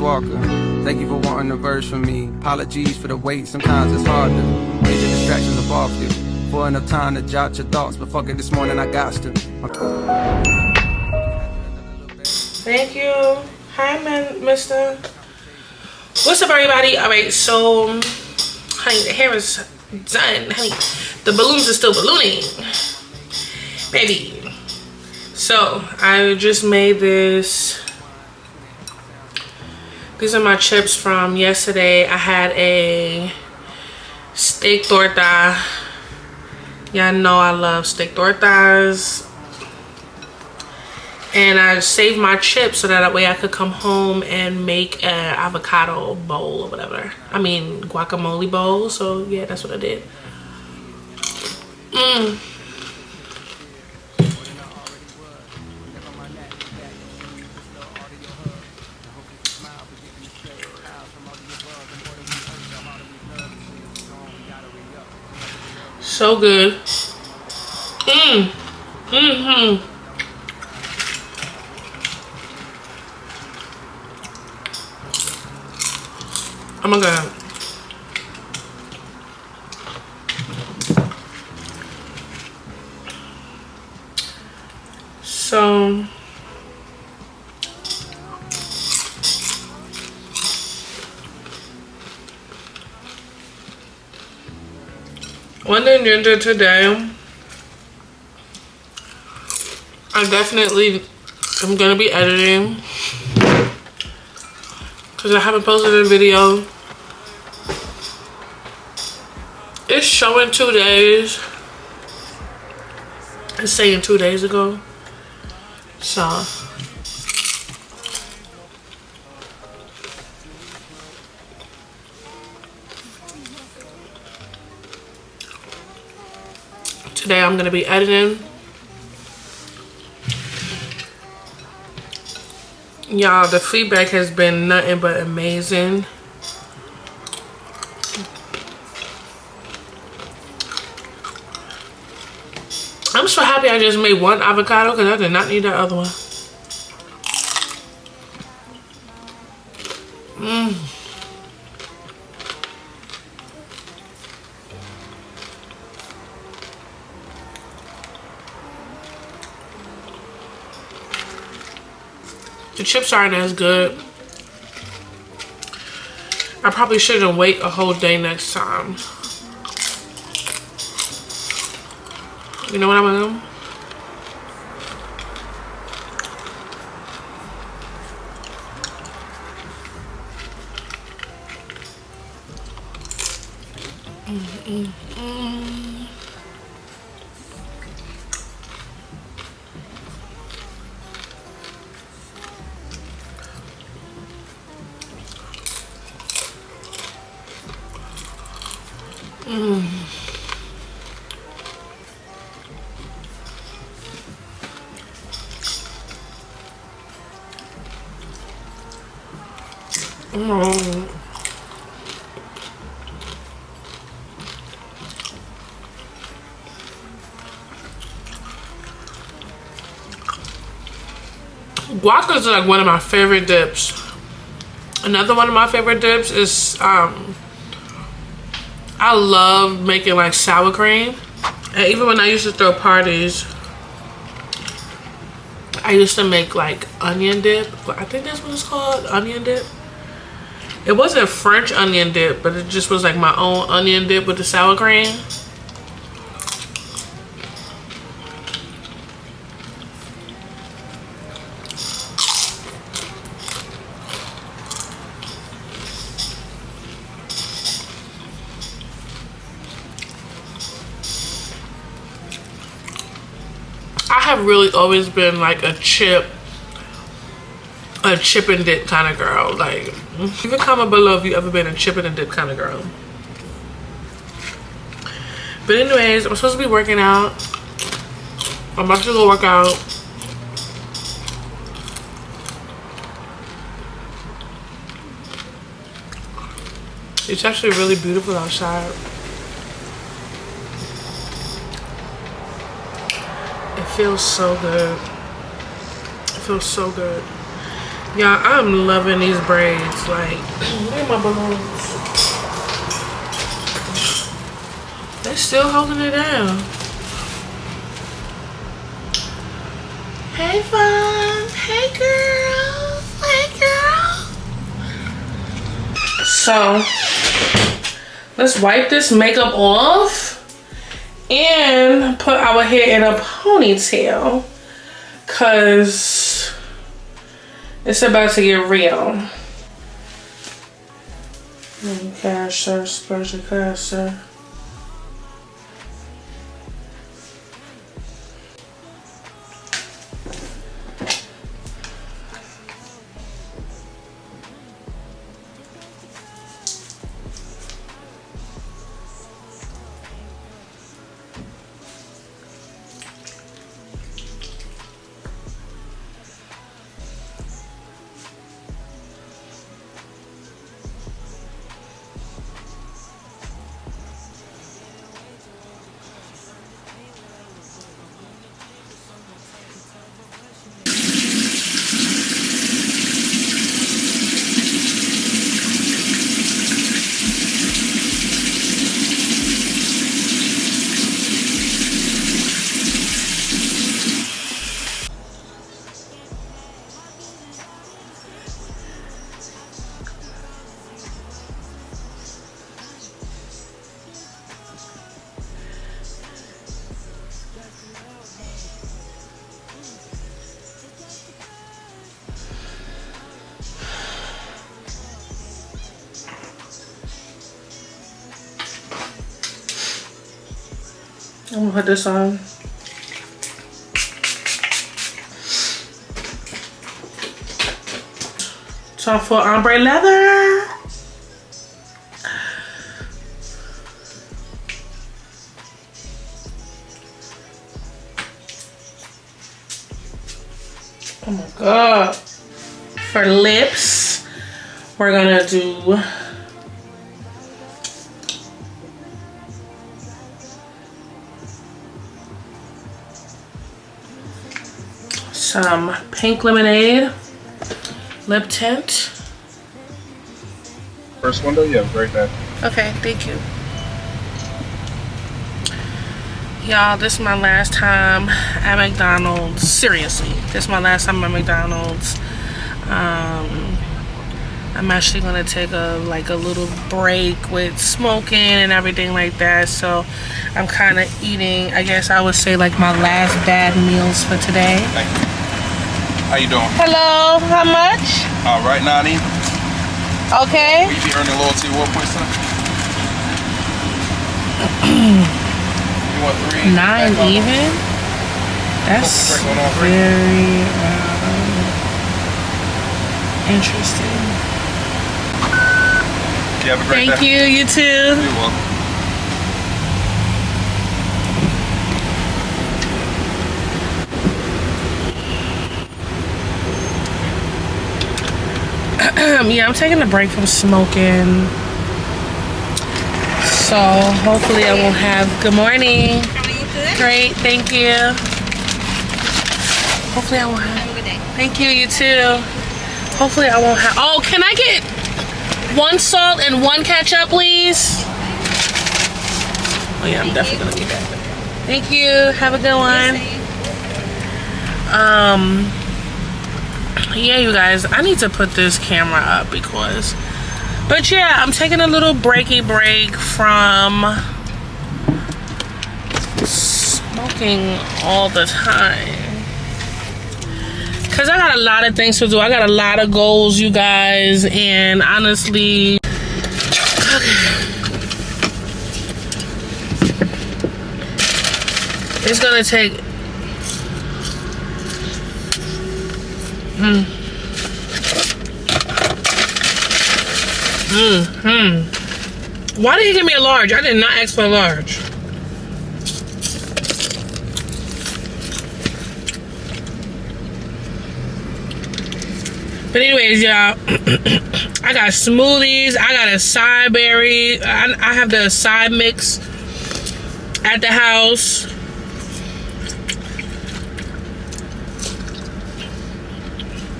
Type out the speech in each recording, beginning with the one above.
Walker. Thank you for wanting a verse from me. Apologies for the wait, sometimes it's hard to get the distractions up off you. For enough time to jot your thoughts, but fuck it, this morning I got to. Thank you. Hi, mister. What's up, everybody? All right, so, honey, the hair is done. Honey, the balloons are still ballooning. Baby. So, I just made this. These are my chips from yesterday. I had a steak torta. Y'all know I love steak tortas. And I saved my chips so that way I could come home and make an avocado bowl or whatever. I mean, guacamole bowl. So, yeah, that's what I did. So good. Oh my God. So on the agenda today, I definitely am gonna be editing because I haven't posted a video. It's showing 2 days. It's saying 2 days ago. So today I'm gonna be editing. Y'all, the feedback has been nothing but amazing. I'm so happy I just made one avocado because I did not need that other one. The chips aren't as good. I probably shouldn't wait a whole day next time. You know what I'm gonna do? Guac is like one of my favorite dips. Another one of my favorite dips is I love making like sour cream. And even when I used to throw parties, I used to make like onion dip. I think that's what it's called, onion dip. It wasn't French onion dip, but it just was like my own onion dip with the sour cream. I have really always been like a chip and dip kind of girl. Like, leave a comment below if you ever been a chip and dip kind of girl. But anyways, I'm supposed to be working out. I'm about to go work out. It's actually really beautiful outside. It feels so good. It feels so good. Y'all, I'm loving these braids. Like, look at my balloons. They're still holding it down. Hey, fun. Hey, girl. Hey, girl. So, let's wipe this makeup off and put our hair in a ponytail, cause it's about to get real. Caster, special caster. I'm gonna put this on. Time for ombre leather. Oh my God. For lips, we're gonna do some pink lemonade lip tint. First window, yeah, right there. Okay, thank you. Y'all, this is my last time at McDonald's. Seriously, this is my last time at McDonald's. I'm actually gonna take a little break with smoking and everything like that. So I'm kind of eating, I guess I would say, like my last bad meals for today. Thank you. How you doing? Hello, how much? Right, 90. Okay. Will you be earning loyalty reward points tonight? You want 3? 9 even? That's very interesting. You have a great Thank day. you, you too. You're welcome. Yeah, I'm taking a break from smoking. So hopefully I won't have, good morning. How are you today? Great, thank you. Hopefully I won't have, Have a good day. thank you, you too. Hopefully I won't have, oh, can I get 1 salt and 1 ketchup, please? Oh yeah, I'm definitely gonna get that. Thank you, have a good one. Yeah, you guys, I need to put this camera up because, but yeah, I'm taking a little break from smoking all the time. Cause I got a lot of things to do. I got a lot of goals, you guys, and honestly, it's gonna take Why did he give me a large? I did not ask for a large. But anyways, y'all, I got smoothies. I got a side berry. I have the side mix at the house.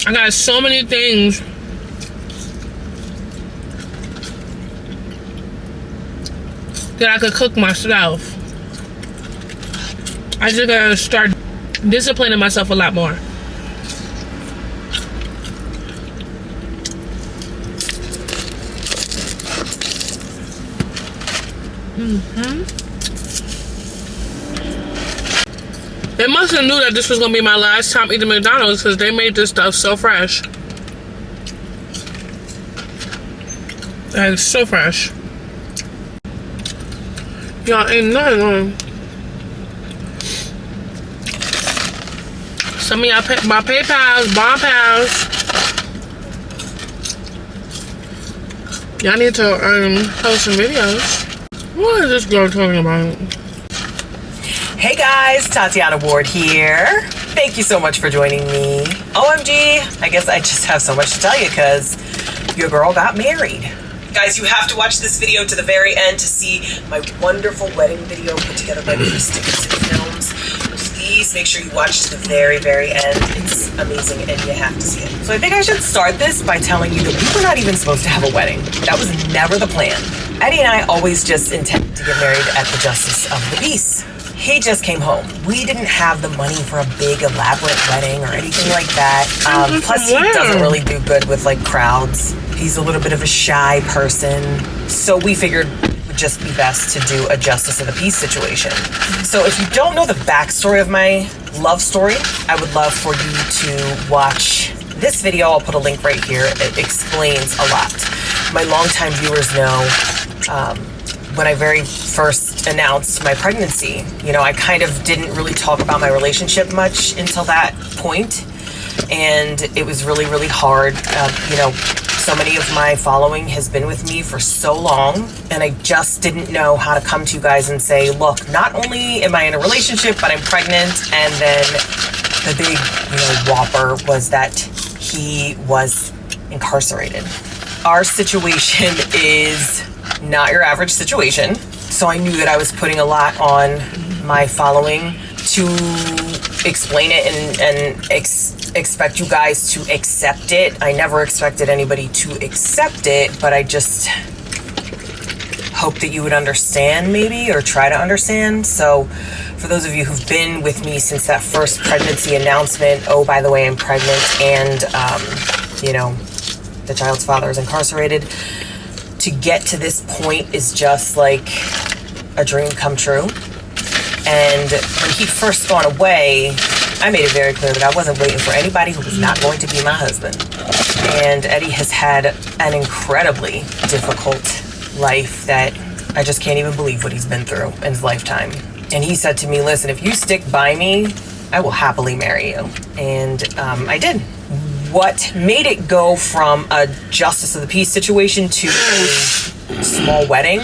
I got so many things that I could cook myself. I just gotta start disciplining myself a lot more. They must have knew that this was gonna be my last time eating McDonald's because they made this stuff so fresh. That is so fresh. Y'all ain't nothing on. Some of y'all my PayPals, Bomb Pals. Y'all need to post some videos. What is this girl talking about? Hey guys, Tatiana Ward here. Thank you so much for joining me. OMG, I guess I just have so much to tell you because your girl got married. Guys, you have to watch this video to the very end to see my wonderful wedding video put together by Kristen Films. Please make sure you watch to the very, very end. It's amazing and you have to see it. So I think I should start this by telling you that we were not even supposed to have a wedding. That was never the plan. Eddie and I always just intended to get married at the Justice of the Peace. He just came home. We didn't have the money for a big elaborate wedding or anything like that. Plus, he doesn't really do good with like crowds. He's a little bit of a shy person. So we figured it would just be best to do a Justice of the Peace situation. So if you don't know the backstory of my love story, I would love for you to watch this video. I'll put a link right here. It explains a lot. My longtime viewers know when I very first announced my pregnancy, you know, I kind of didn't really talk about my relationship much until that point. And it was really, really hard. You know, so many of my following has been with me for so long, and I just didn't know how to come to you guys and say, look, not only am I in a relationship, but I'm pregnant. And then the big, you know, whopper was that he was incarcerated. Our situation is not your average situation. So I knew that I was putting a lot on my following to explain it and expect you guys to accept it. I never expected anybody to accept it, but I just hope that you would understand maybe, or try to understand. So for those of you who've been with me since that first pregnancy announcement, oh, by the way, I'm pregnant, and you know, the child's father is incarcerated. To get to this point is just like a dream come true. And when he'd first gone away, I made it very clear that I wasn't waiting for anybody who was not going to be my husband. And Eddie has had an incredibly difficult life that I just can't even believe what he's been through in his lifetime. And he said to me, listen, if you stick by me, I will happily marry you. And I did. What made it go from a Justice of the Peace situation to a small wedding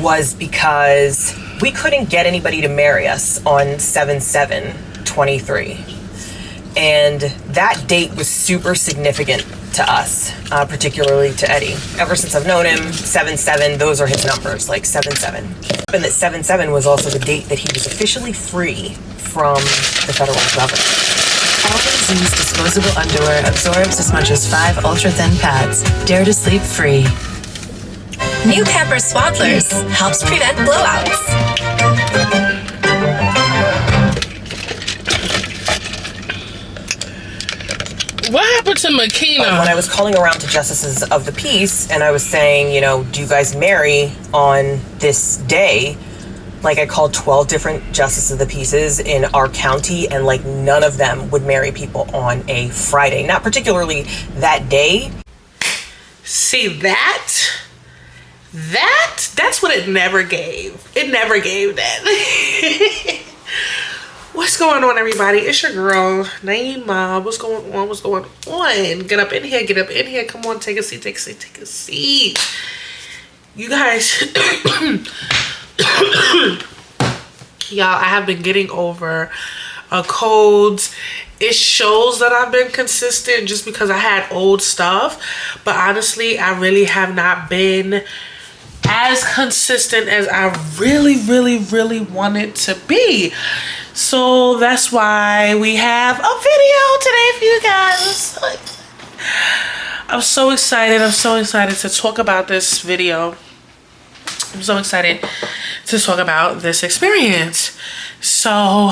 was because we couldn't get anybody to marry us on 7/7/23. And that date was super significant to us, particularly to Eddie. Ever since I've known him, 7/7, those are his numbers, like 7/7. And that 7/7 was also the date that he was officially free from the federal government. Always use disposable underwear absorbs as much as 5 ultra-thin pads. Dare to sleep free. New Pampers Swaddlers helps prevent blowouts. What happened to Makina? When I was calling around to Justices of the Peace and I was saying, you know, do you guys marry on this day? Like, I called 12 different Justices of the Peaces in our county, and like none of them would marry people on a Friday. Not particularly that day. See, that's what it never gave. It never gave that. What's going on, everybody? It's your girl, Naima. What's going on? What's going on? Get up in here. Get up in here. Come on, take a seat. Take a seat. Take a seat. You guys... Y'all, I have been getting over a cold. It shows that I've been consistent just because I had old stuff, but honestly I really have not been as consistent as I really wanted to be. So that's why we have a video today for you guys. I'm so excited. I'm so excited to talk about this video. I'm so excited to talk about this experience. So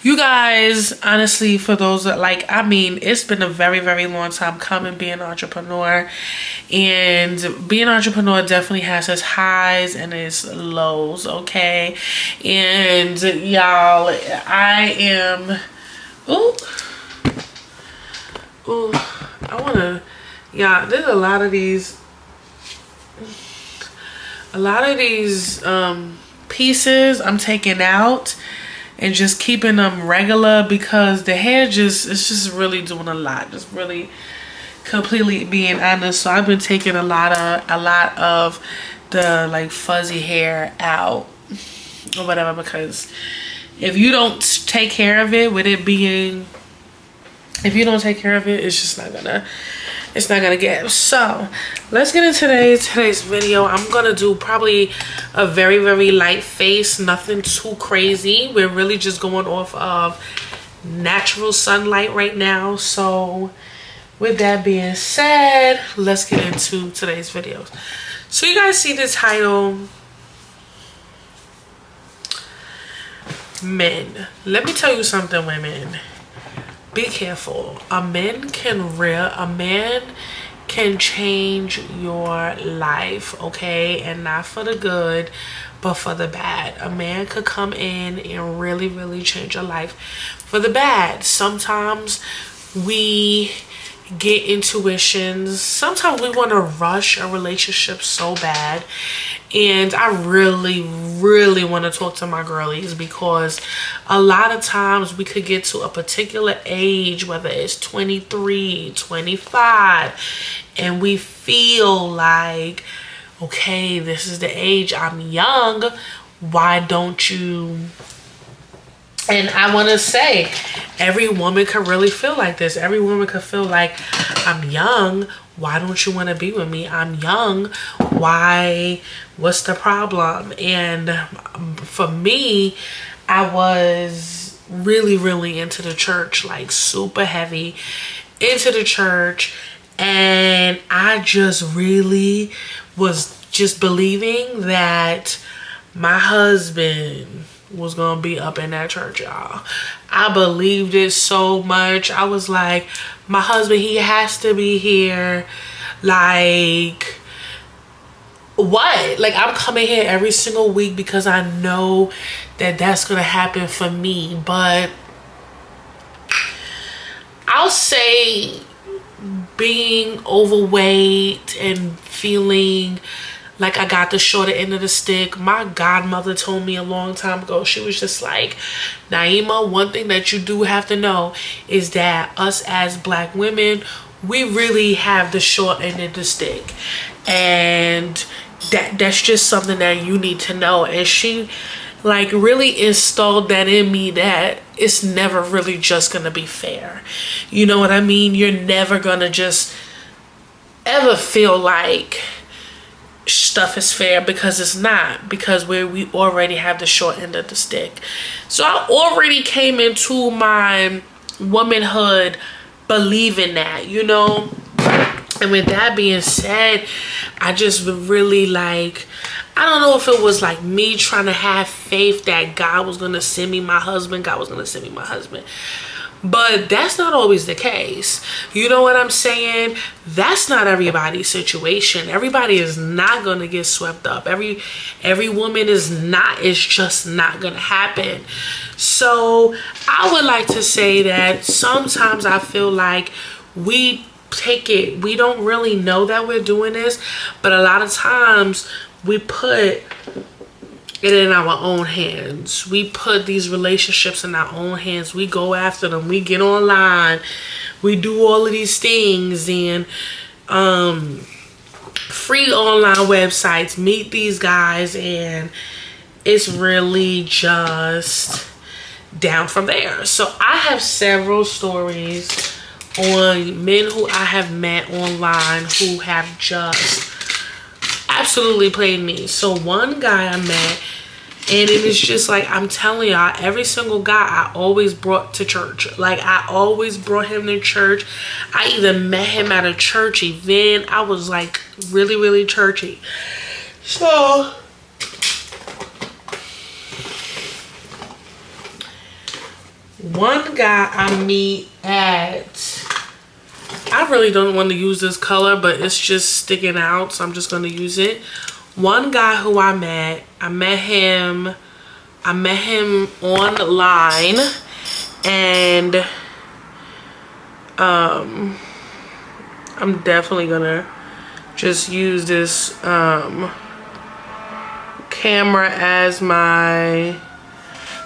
you guys, honestly, for those that it's been a very, very long time coming being an entrepreneur. And being an entrepreneur definitely has its highs and its lows, okay? And y'all, I am... Ooh, I want to... Yeah, there's a lot of these pieces I'm taking out and just keeping them regular because the hair it's just really doing a lot. Just really completely being honest. So I've been taking a lot of the like fuzzy hair out or whatever, because if you don't take care of it, it's just not gonna get. So let's get into today's video. I'm gonna do probably a very, very light face, nothing too crazy. We're really just going off of natural sunlight right now. So with that being said, let's get into today's videos. So you guys see the title, men. Let me tell you something, women. Be careful. A man can change your life, okay? And not for the good, but for the bad. A man could come in and really, really change your life for the bad. Sometimes we get intuitions. Sometimes we want to rush a relationship so bad. And I really, really want to talk to my girlies, because a lot of times we could get to a particular age, whether it's 23, 25, and we feel like, okay, this is the age, I'm young, why don't you... And I want to say, every woman could really feel like this. Every woman could feel like, I'm young, why don't you want to be with me? I'm young, what's the problem? And for me, I was really, really into the church, like super heavy into the church. And I just really was just believing that my husband was gonna be up in that church, y'all. I believed it so much. I was like, my husband, he has to be here. Like, what? Like, I'm coming here every single week because I know that that's gonna happen for me. But I'll say being overweight and feeling like I got the shorter end of the stick. My godmother told me a long time ago, she was just like, Naima, one thing that you do have to know is that us as black women, we really have the short end of the stick. And that's just something that you need to know. And she like really installed that in me, that it's never really just gonna be fair. You know what I mean? You're never gonna just ever feel like stuff is fair, because it's not, because we already have the short end of the stick. So I already came into my womanhood believing that, you know. And with that being said, I just really like, I don't know if it was like me trying to have faith that God was gonna send me my husband, but that's not always the case. You know what I'm saying? That's not everybody's situation. Everybody is not gonna get swept up. Every woman is not, it's just not gonna happen. So I would like to say that sometimes I feel like we don't really know that we're doing this, but a lot of times we put it in our own hands. We put these relationships in our own hands. We go after them. We get online. We do all of these things, and free online websites, meet these guys, and it's really just down from there. So I have several stories on men who I have met online who have just absolutely played me. So one guy I met, And it is just like, I'm telling y'all, every single guy I always brought to church. Like, I always brought him to church. I even met him at a church event. I was like really, really churchy. So one guy I meet at, I really don't want to use this color, but it's just sticking out, so I'm just going to use it. One guy who I met him online, and I'm definitely gonna just use this camera as my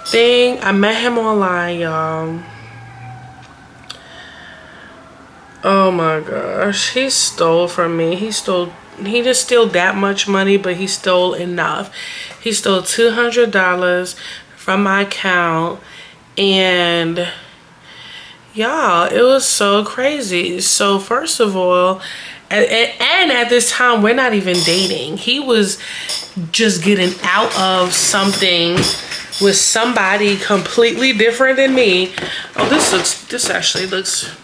thing. I met him online, y'all. Oh my gosh, he stole from me. He didn't steal that much money, but he stole enough. He stole $200 from my account, and y'all, it was so crazy. So first of all, and at this time, we're not even dating. He was just getting out of something with somebody completely different than me. Oh, this actually looks,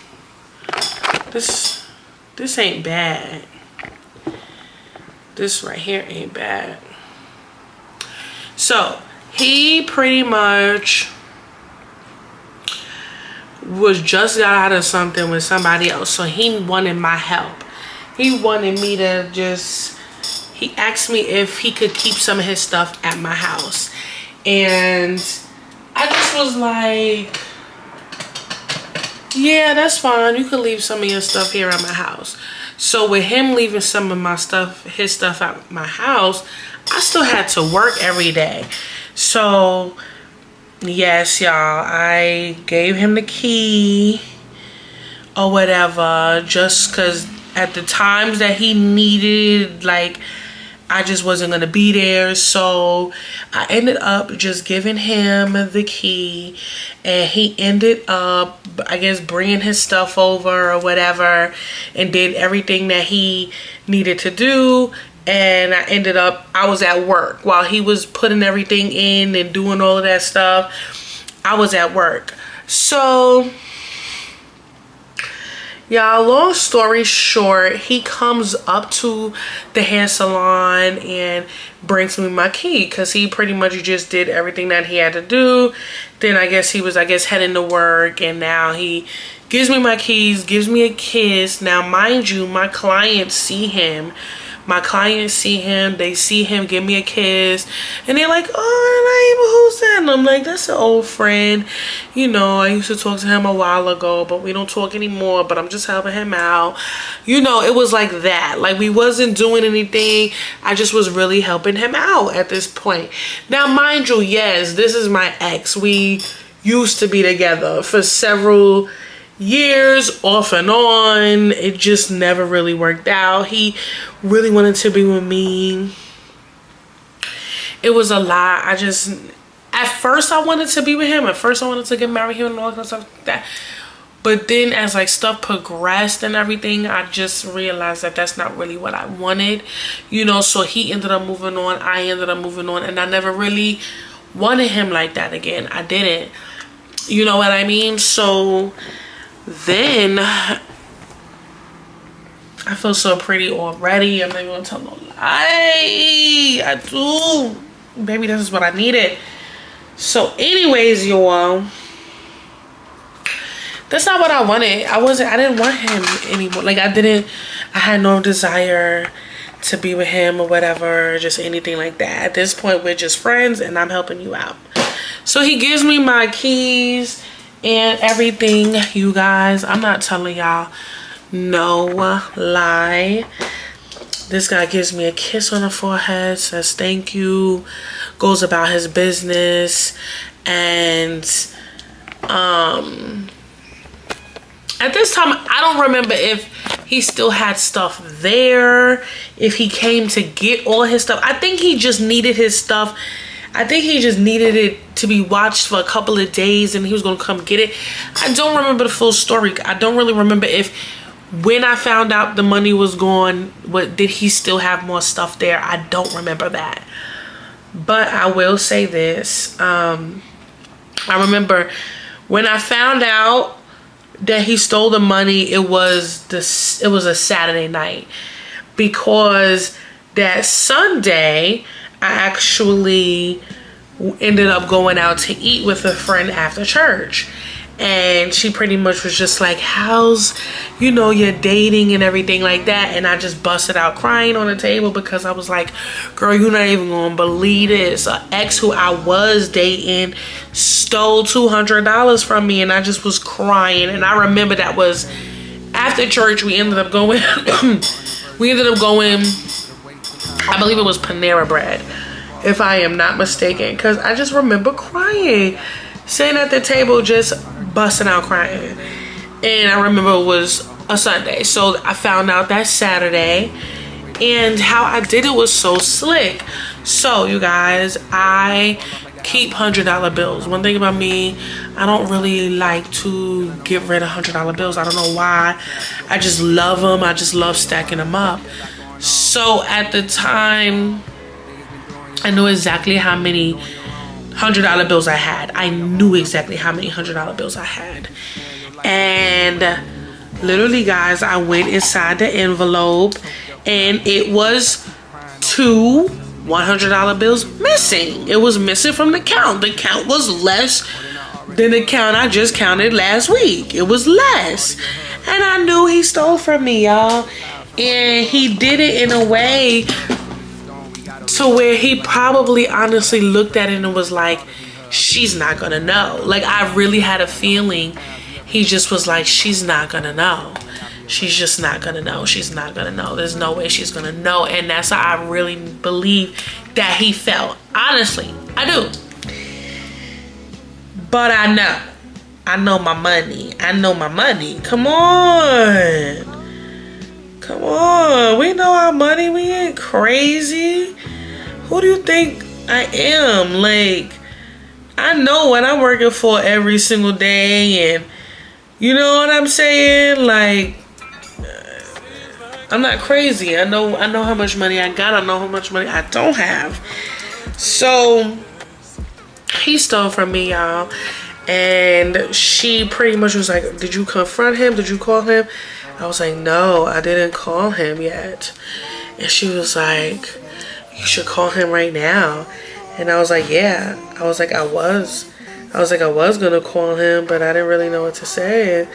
this ain't bad. This right here ain't bad. So he pretty much was just got out of something with somebody else, so he wanted my help. He wanted me to he asked me if he could keep some of his stuff at my house, and I just was like, yeah, that's fine, you can leave some of your stuff here at my house. So with him leaving some of my stuff, his stuff at my house, I still had to work every day. So yes, y'all, I gave him the key or whatever, just because at the times that he needed, like, I just wasn't gonna be there. So I ended up just giving him the key, and he ended up, I guess, bringing his stuff over or whatever, and did everything that he needed to do. And I was at work while he was putting everything in and doing all of that stuff. I was at work. So y'all, long story short, he comes up to the hair salon and brings me my key, because he pretty much just did everything that he had to do. Then I guess he was heading to work, and now he gives me my keys, gives me a kiss. Now mind you, my clients see him. They see him give me a kiss, and they're like, oh, who's that? And I'm like, that's an old friend. You know, I used to talk to him a while ago, but we don't talk anymore, but I'm just helping him out. You know, it was like that. Like, we wasn't doing anything. I just was really helping him out at this point. Now, mind you, yes, this is my ex. We used to be together for several years, off and on. It just never really worked out. He really wanted to be with me. It was a lot. At first I wanted to be with him. At first I wanted to get married him and all that stuff like that. But then as like stuff progressed and everything, I just realized that that's not really what I wanted. You know, so he ended up moving on. I ended up moving on, and I never really wanted him like that again. I didn't. You know what I mean? So then I feel so pretty already. I'm not even gonna tell no lie. I do. Baby, this is what I needed. So anyways, y'all, that's not what I wanted. I didn't want him anymore. Like, I had no desire to be with him or whatever, just anything like that. At this point, we're just friends, and I'm helping you out. So he gives me my keys and everything, you guys. I'm not telling y'all no lie. This guy gives me a kiss on the forehead, says thank you, goes about his business, and at this time, I don't remember if he still had stuff there, if he came to get all his stuff. I think he just needed his stuff. I think he just needed it to be watched for a couple of days, and he was going to come get it. I don't remember the full story. I don't really remember if when I found out the money was gone, did he still have more stuff there? I don't remember that. But I will say this. I remember when I found out that he stole the money, it was a Saturday night, because that Sunday I actually ended up going out to eat with a friend after church. And she pretty much was just like, how's, your dating and everything like that. And I just busted out crying on the table, because I was like, girl, you're not even gonna believe this. An ex who I was dating stole $200 from me. And I just was crying. And I remember that was after church. We ended up going, I believe it was Panera Bread, if I am not mistaken. Because I just remember crying, sitting at the table just busting out crying. And I remember it was a Sunday, so I found out that Saturday. And how I did it was so slick. So you guys, I keep $100 bills. One thing about me, I don't really like to get rid of $100 bills. I don't know why. I just love them. I just love stacking them up. So at the time, I knew exactly how many $100 bills I had. I knew exactly how many $100 bills I had. And literally, guys, I went inside the envelope and it was 2 $100 bills missing. It was missing from the count. The count was less than the count I just counted last week. It was less. And I knew he stole from me, y'all. And he did it in a way to where he probably honestly looked at it and was like, she's not gonna know. Like, I really had a feeling he just was like, she's not gonna know. She's just not gonna know. She's not gonna know. There's no way she's gonna know. And that's how I really believe that he felt. Honestly, I do. But I know my money. I know my money. Come on. We know our money. We ain't crazy. Who do you think I am? Like, I know what I'm working for every single day, and you know what I'm saying? Like, I'm not crazy. I know how much money I got. I know how much money I don't have. So he stole from me, y'all. And she pretty much was like, did you confront him? Did you call him? I was like, no, I didn't call him yet. And she was like, you should call him right now. And I was like, yeah. I was like, I was gonna call him, but I didn't really know what to say. And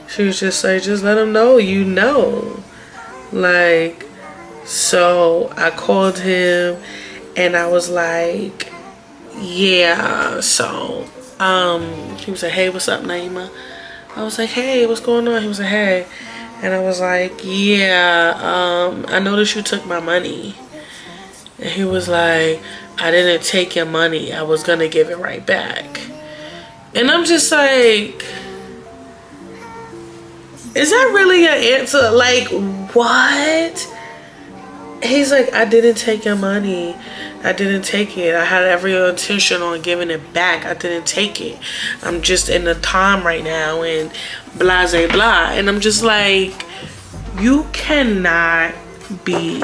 she was just like, just let him know, Like, so I called him and I was like, yeah. So he was like, hey, what's up, Naima? I was like, hey, what's going on? He was like, hey. And I was like, yeah, I noticed you took my money. And he was like, I didn't take your money. I was gonna give it right back. And I'm just like, is that really your answer? Like, what? He's like, I didn't take your money. I didn't take it. I had every intention on giving it back. I didn't take it. I'm just in the time right now and blah, blah, blah. And I'm just like, you cannot be,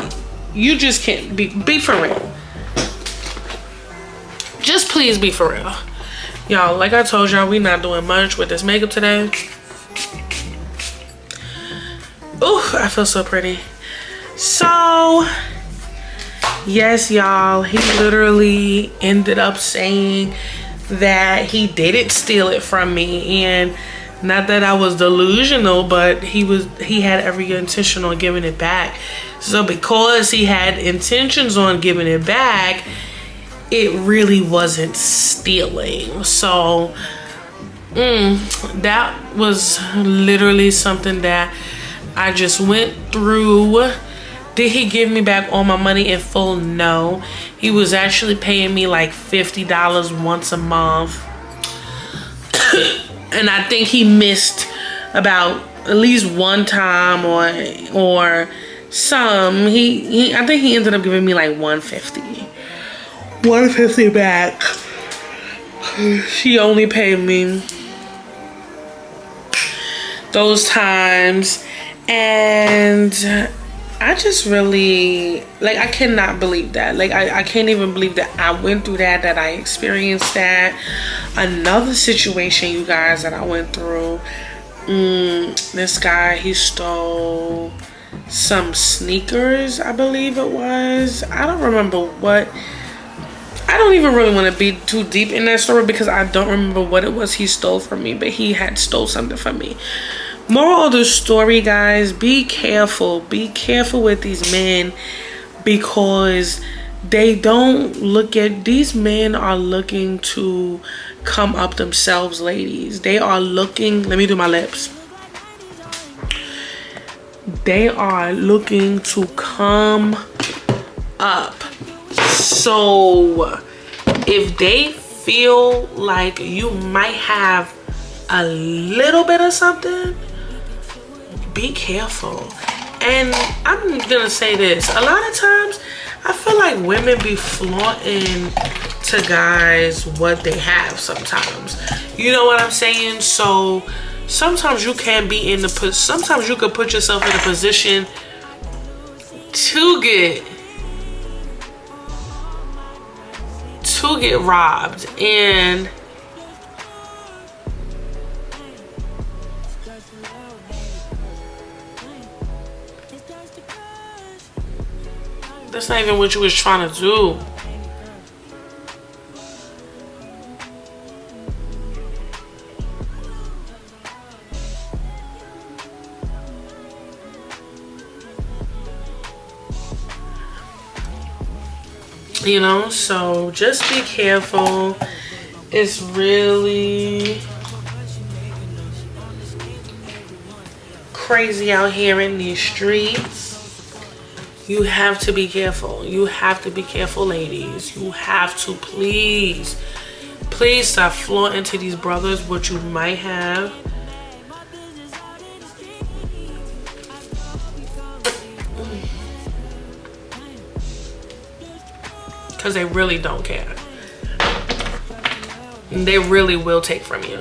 you just can't be for real. Just please be for real. Y'all, like I told y'all, we not doing much with this makeup today. Ooh, I feel so pretty. So, yes, y'all, he literally ended up saying that he didn't steal it from me. And not that I was delusional, but he had every intention on giving it back. So because he had intentions on giving it back, it really wasn't stealing. So that was literally something that I just went through. Did he give me back all my money in full? No. He was actually paying me like $50 once a month. And I think he missed about at least one time or some. I think he ended up giving me like $150 back. She only paid me those times. And I just really, like, I cannot believe that. Like, I can't even believe that I went through that I experienced that. Another situation, you guys, that I went through. This guy, he stole some sneakers, I believe it was. I don't remember what. I don't even really want to be too deep in that story because I don't remember what it was he stole from me, but he had stole something from me. Moral of the story, guys, be careful. Be careful with these men because they don't look at, these men are looking to come up themselves, ladies. They are looking, let me do my lips. They are looking to come up. So if they feel like you might have a little bit of something, be careful. And I'm gonna say this, a lot of times I feel like women be flaunting to guys what they have sometimes. You know what I'm saying? So sometimes you can be in the, sometimes you could put yourself in a position to get robbed. And that's not even what you was trying to do. You know, so just be careful. It's really crazy out here in these streets. You have to be careful. You have to be careful, ladies. You have to, please stop flaunting to these brothers what you might have. Because they really don't care. They really will take from you.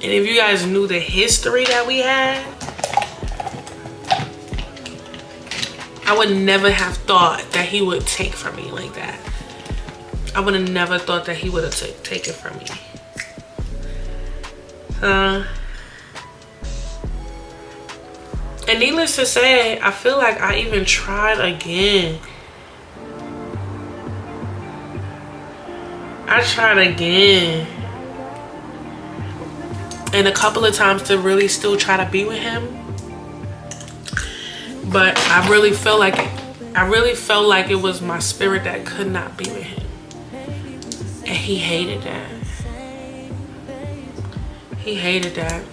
And if you guys knew the history that we had, I would never have thought that he would take from me like that. I would have never thought that he would have taken from me. And needless to say, I feel like I even tried again. I tried again. And a couple of times to really still try to be with him. But I really felt like it was my spirit that could not be with him. And he hated that. He hated that.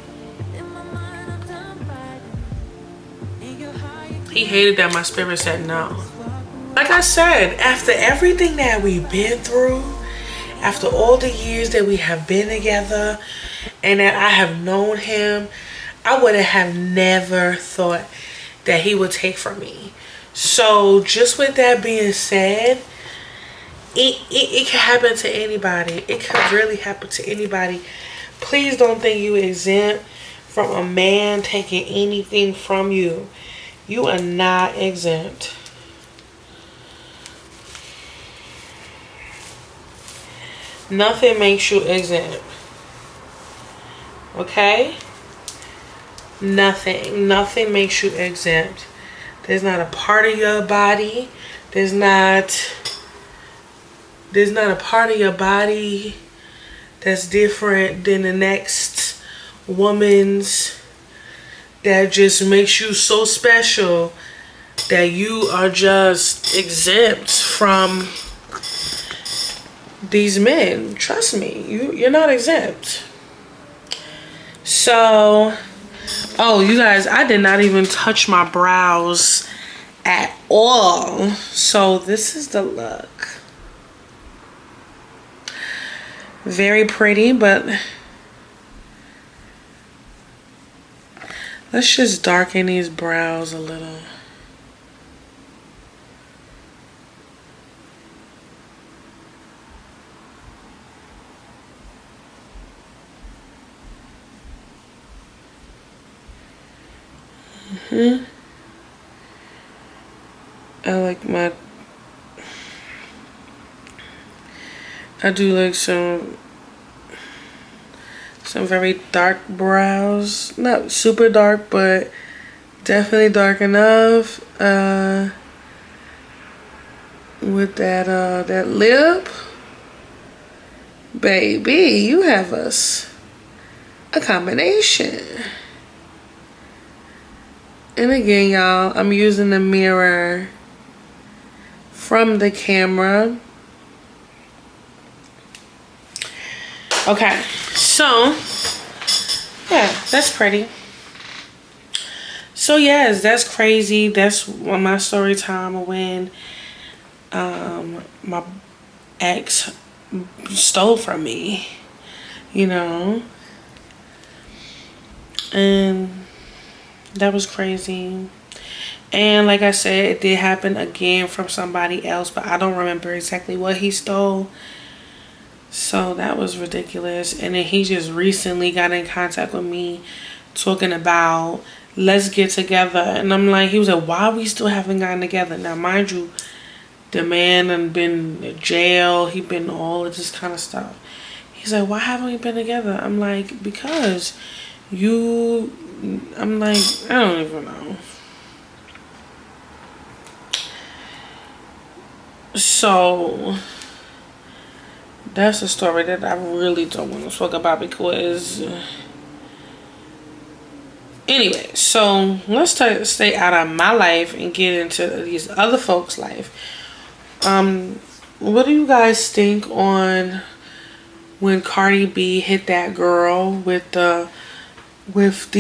He hated that my spirit said no. Like I said, after everything that we've been through, after all the years that we have been together and that I have known him, I would have never thought that he would take from me. So just with that being said, it can happen to anybody. It could really happen to anybody. Please don't think you exempt from a man taking anything from you. You are not exempt. Nothing makes you exempt. Okay? Nothing makes you exempt. There's not a part of your body. There's not a part of your body that's different than the next woman's, that just makes you so special that you are just exempt from these men. Trust me, you're not exempt. So, oh, you guys, I did not even touch my brows at all. So this is the look. Very pretty, but let's just darken these brows a little. I do like some very dark brows. Not super dark, but definitely dark enough. With that lip. Baby, you have us a combination. And again, y'all, I'm using the mirror from the camera. Okay, so yeah, that's pretty. So yes, that's crazy. That's on my story time when my ex stole from me, you know, and that was crazy. And like I said, it did happen again from somebody else, but I don't remember exactly what he stole. So that was ridiculous. And then he just recently got in contact with me talking about let's get together. And I'm like, he was like, why we still haven't gotten together? Now mind you, the man done been in jail, he been all of this kind of stuff. He's like, why haven't we been together? I'm like, because I'm like, I don't even know. So that's a story that I really don't want to talk about because anyway, so let's stay out of my life and get into these other folks' life. What do you guys think on when Cardi B hit that girl with the what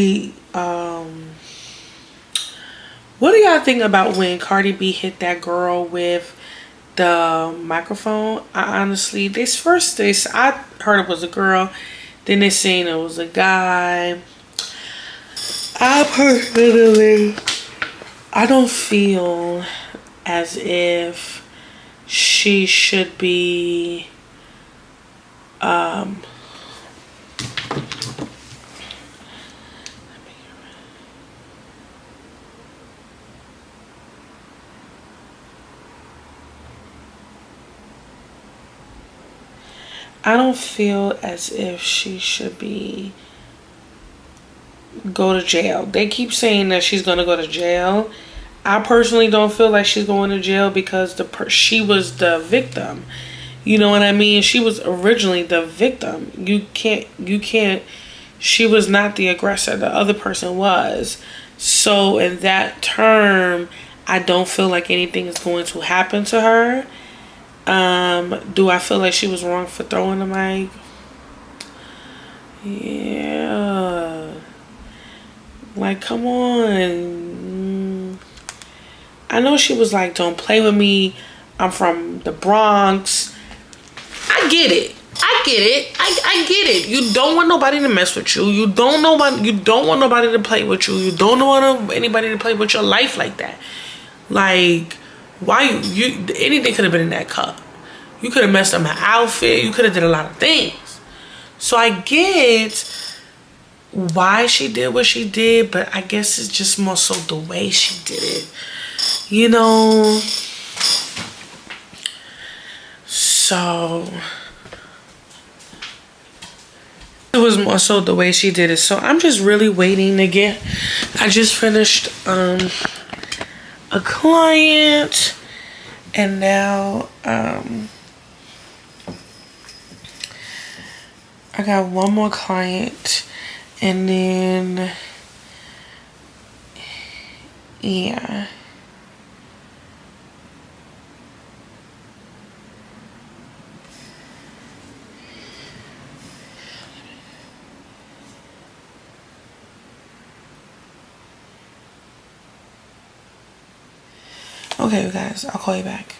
do y'all think about when Cardi B hit that girl with the microphone? I honestly, I heard it was a girl, then they seen it was a guy. I personally, I don't feel as if she should be I don't feel as if she should go to jail. They keep saying that she's gonna go to jail. I personally don't feel like she's going to jail because she was the victim. You know what I mean? She was originally the victim. You can't. She was not the aggressor. The other person was. So in that term, I don't feel like anything is going to happen to her. Do I feel like she was wrong for throwing the mic? Yeah. Like, come on. I know she was like, don't play with me. I'm from the Bronx. I get it. I get it. You don't want nobody to mess with you. You don't want nobody to play with you. You don't want anybody to play with your life like that. Like, why anything could have been in that cup. You could have messed up my outfit. You could have did a lot of things. So I get why she did what she did, but I guess it's just more so the way she did it. You know? So it was more so the way she did it. So I'm just really waiting to get. I just finished a client, and now I got one more client, and then yeah. Okay, you guys, I'll call you back.